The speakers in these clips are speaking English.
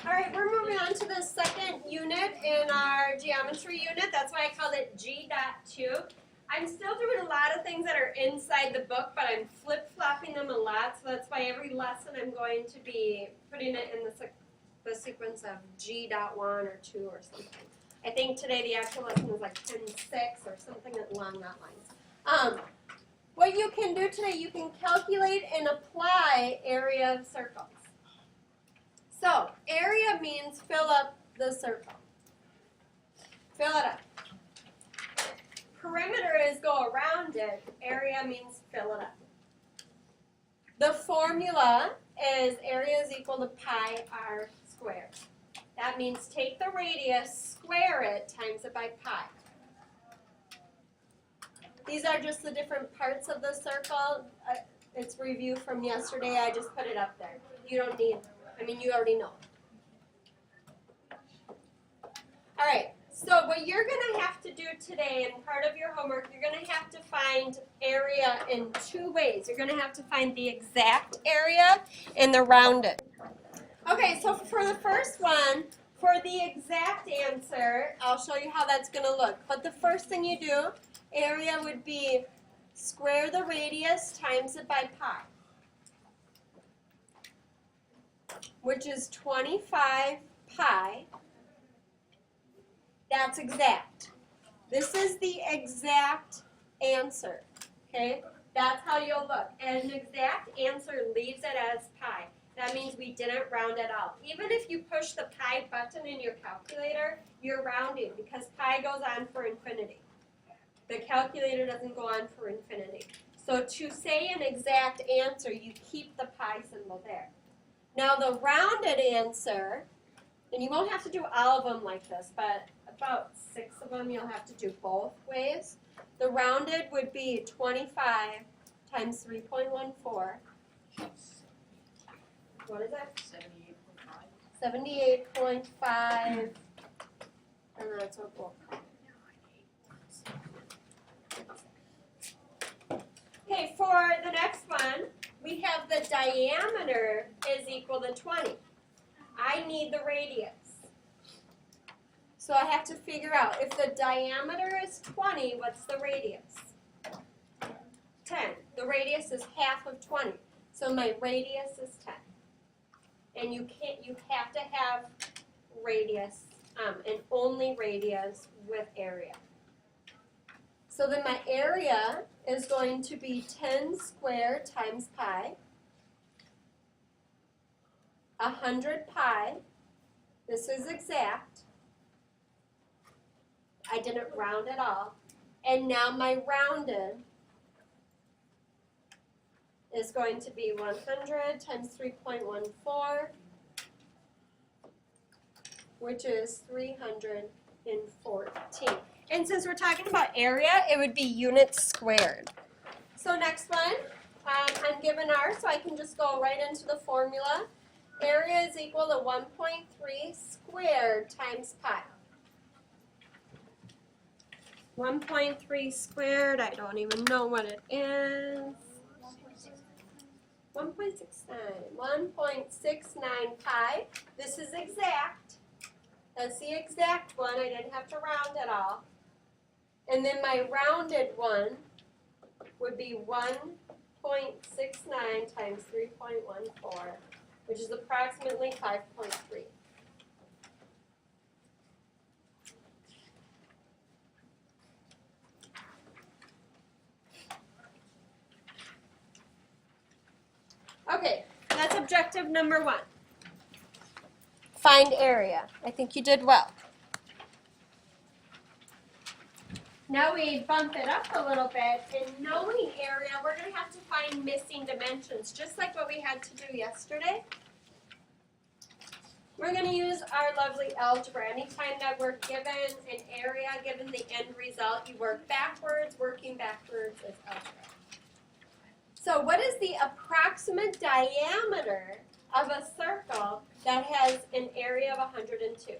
All right, we're moving on to the second unit in our geometry unit. That's why I called it G.2. I'm still doing a lot of things that are inside the book, but I'm flip-flopping them a lot, so that's why every lesson I'm going to be putting it in the sequence of G.1 or 2 or something. I think today the actual lesson is like 10.6 or something along that lines. What you can do today, you can calculate and apply area of circles. So, area means fill up the circle. Fill it up. Perimeter is go around it. Area means fill it up. The formula is area is equal to pi r squared. That means take the radius, square it, times it by pi. These are just the different parts of the circle. It's review from yesterday. I just put it up there. You don't need, you already know. All right, so what you're going to have to do today, and part of your homework, you're going to have to find area in two ways. You're going to have to find the exact area and the rounded. Okay, so for the first one, for the exact answer, I'll show you how that's going to look. But the first thing you do, area would be square the radius times it by pi, which is 25 pi. That's exact. This is the exact answer, okay? That's how you'll look. And an exact answer leaves it as pi. That means we didn't round at all. Even if you push the pi button in your calculator, you're rounding because pi goes on for infinity. The calculator doesn't go on for infinity. So to say an exact answer, you keep the pi symbol there. Now the rounded answer, and you won't have to do all of them like this, but about 6 of them you'll have to do both ways. The rounded would be 25 times 3.14. What is that? 78.5. 78.5. And that's what we'll call. Okay, for the next one, we have the diameter is equal to 20. I need the radius. So I have to figure out if the diameter is 20, what's the radius? 10. The radius is half of 20. So my radius is 10. And you have to have radius and only radius with area. So then my area is going to be 10 squared times pi, 100 pi. This is exact. I didn't round at all. And now my rounded is going to be 100 times 3.14, which is 314. And since we're talking about area, it would be units squared. So next one, I'm given R, so I can just go right into the formula. Area is equal to 1.3 squared times pi. 1.3 squared, I don't even know what it is. 1.69. 1.69 pi. This is exact. That's the exact one. I didn't have to round at all. And then my rounded one would be 1.69 times 3.14, which is approximately 5.3. Okay, that's objective number 1. Find area. I think you did well. Now we bump it up a little bit. In knowing area, we're going to have to find missing dimensions, just like what we had to do yesterday. We're going to use our lovely algebra. Anytime that we're given an area, given the end result, you work backwards. Working backwards is algebra. So what is the approximate diameter of a circle that has an area of 102?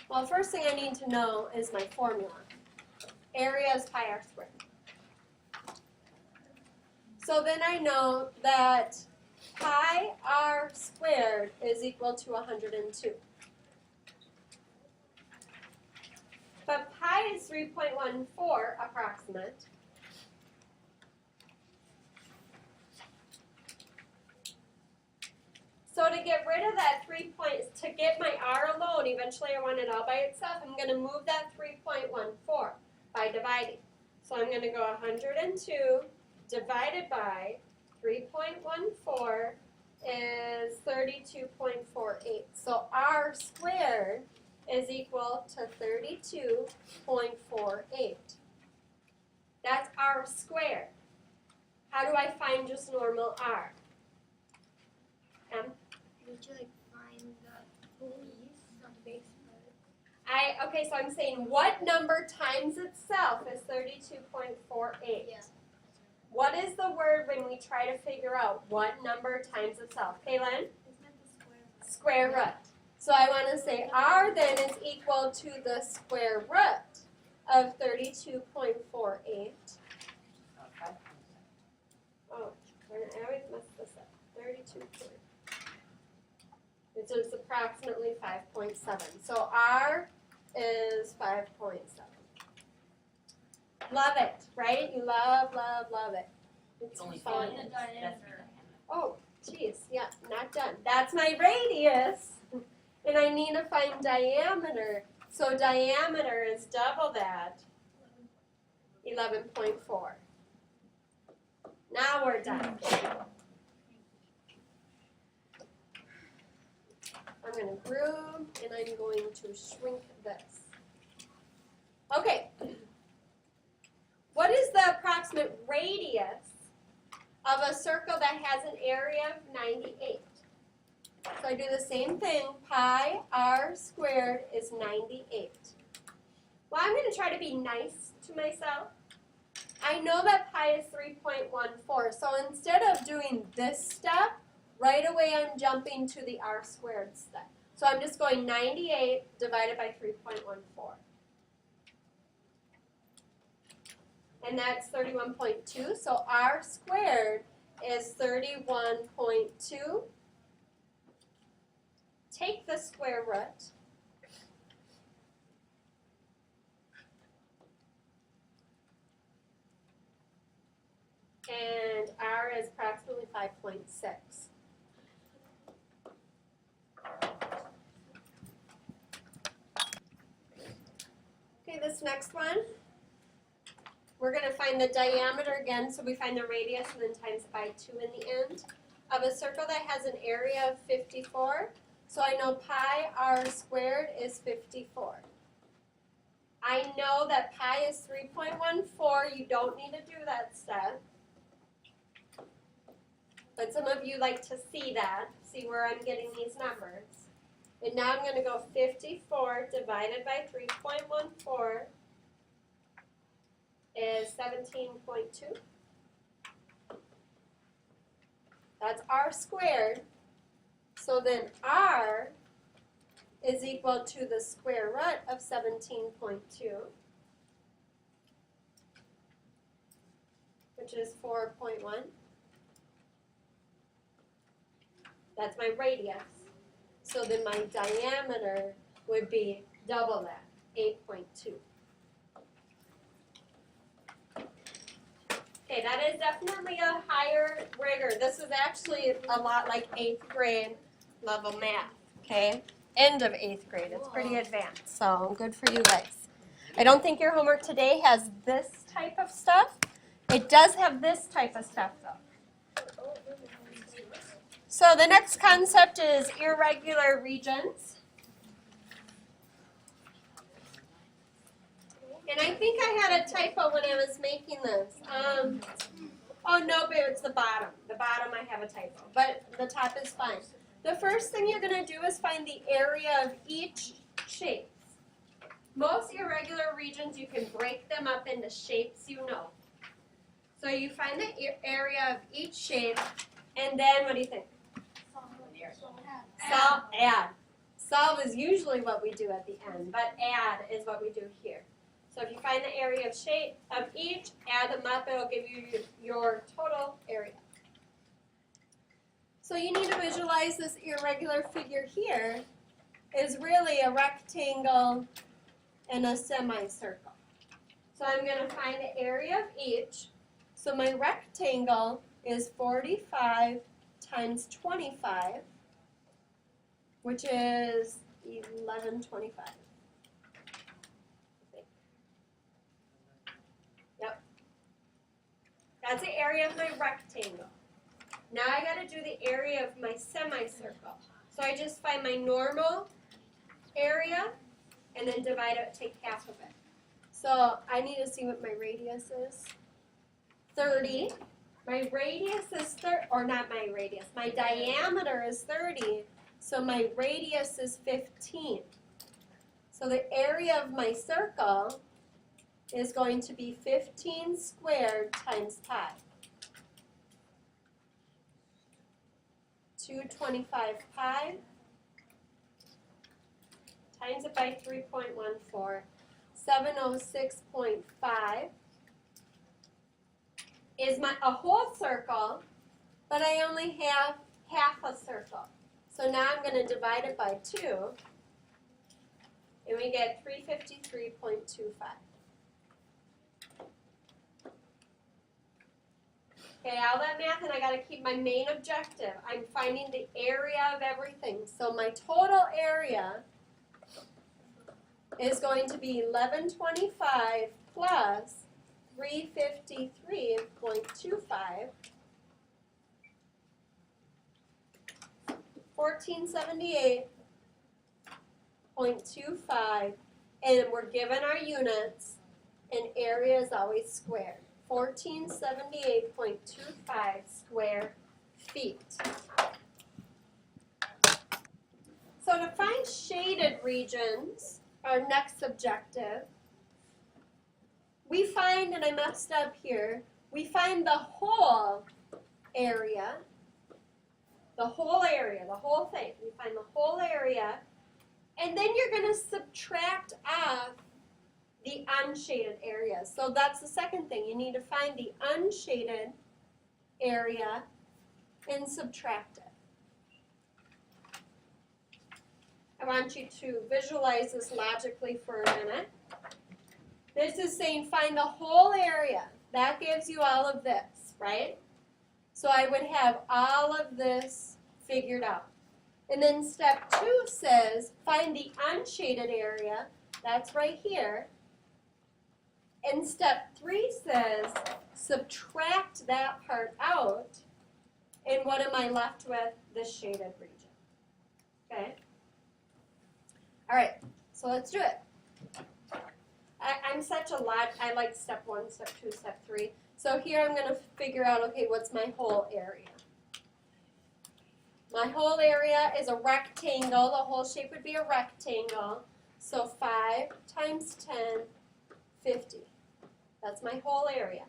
Well, first thing I need to know is my formula. Area is pi r squared. So then I know that pi r squared is equal to 102. But pi is 3.14 approximate. So to get rid of that 3 points, to get my r alone, eventually I want it all by itself, I'm going to move that 3.14 by dividing. So I'm going to go 102 divided by 3.14 is 32.48. So r squared is equal to 32.48. That's r squared. How do I find just normal r? Would you find the base, not the base part? Okay, so I'm saying what number times itself is 32.48? Yeah. What is the word when we try to figure out what number times itself? Kaylin? Isn't it the Square root. So I want to say r then is equal to the square root of 32.48. Oh, I always mess this up. 32. It is approximately 5.7. So r is 5.7. Love it, right? You love, love, love it. It's fun. Oh, geez, yeah, not done. That's my radius. And I need to find diameter. So diameter is double that, 11.4. Now we're done. I'm going to group and I'm going to shrink this. Okay. What is the approximate radius of a circle that has an area of 98? So I do the same thing. Pi r squared is 98. Well, I'm going to try to be nice to myself. I know that pi is 3.14, so instead of doing this step, right away I'm jumping to the r squared step. So I'm just going 98 divided by 3.14. And that's 31.2, so r squared is 31.2. Take the square root. And r is approximately 5.6. Okay, this next one, we're going to find the diameter again, so we find the radius and then times it by 2 in the end, of a circle that has an area of 54. So I know pi r squared is 54. I know that pi is 3.14. You don't need to do that step. But some of you like to see that, see where I'm getting these numbers. And now I'm going to go 54 divided by 3.14 is 17.2. That's r squared. So then r is equal to the square root of 17.2, which is 4.1. That's my radius. So then my diameter would be double that, 8.2. Okay, that is definitely a higher rigor. This is actually a lot like 8th grade level math, okay? End of 8th grade. It's pretty advanced, so good for you guys. I don't think your homework today has this type of stuff. It does have this type of stuff, though. So the next concept is irregular regions. And I think I had a typo when I was making this. Oh, no, but it's the bottom. The bottom I have a typo, but the top is fine. The first thing you're going to do is find the area of each shape. Most irregular regions, you can break them up into shapes you know. So you find the area of each shape, and then what do you think? Add. Solve is usually what we do at the end, but add is what we do here. So if you find the area of shape of each, add them up, it'll give you your total area. So you need to visualize this irregular figure here is really a rectangle and a semicircle. So I'm going to find the area of each. So my rectangle is 45 times 25, which is 1125. Yep. That's the area of my rectangle. Now I got to do the area of my semicircle. So I just find my normal area and then divide it, take half of it. So I need to see what my radius is. 30. My radius is my diameter is 30. So my radius is 15. So the area of my circle is going to be 15 squared times pi. 225 pi times it by 3.14. 706.5 is a whole circle, but I only have half a circle. So now I'm going to divide it by 2, and we get 353.25. Okay, all that math, and I got to keep my main objective. I'm finding the area of everything. So my total area is going to be 1125 plus 353.25, 1478.25, and we're given our units, and area is always squared. 1478.25 square feet. So to find shaded regions, our next objective, we find, and I messed up here, we find the whole area, the whole thing. We find the whole area, and then you're going to subtract off the unshaded areas. So that's the second thing. You need to find the unshaded area and subtract it. I want you to visualize this logically for a minute. This is saying find the whole area. That gives you all of this, right? So I would have all of this figured out. And then step 2 says find the unshaded area. That's right here. And step 3 says subtract that part out. And what am I left with? The shaded region. Okay? All right, so let's do it. I'm such a lot. I like step 1, step 2, step 3. So here I'm going to figure out, okay, what's my whole area? My whole area is a rectangle. The whole shape would be a rectangle. So 5 times 10, 50. That's my whole area.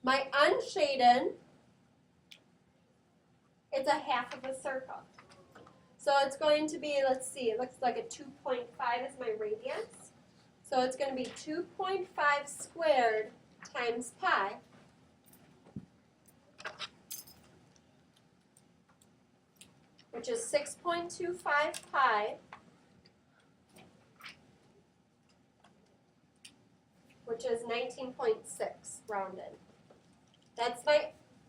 My unshaded, it's a half of a circle. So it's going to be, let's see, it looks like a 2.5 is my radius. So it's going to be 2.5 squared times pi. Which is 6.25 pi, which is 19.6 rounded. But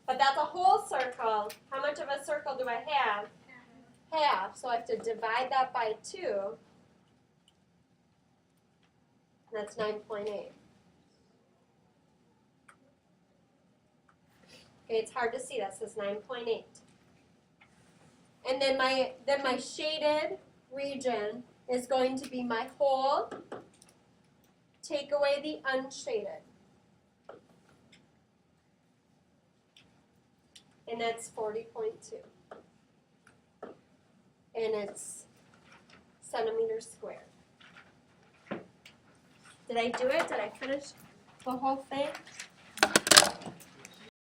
that's a whole circle. How much of a circle do I have? Half, so I have to divide that by 2. That's 9.8. Okay, it's hard to see. That says 9.8. And then my shaded region is going to be my whole. Take away the unshaded. And that's 40.2. And it's centimeters squared. Did I do it? Did I finish the whole thing?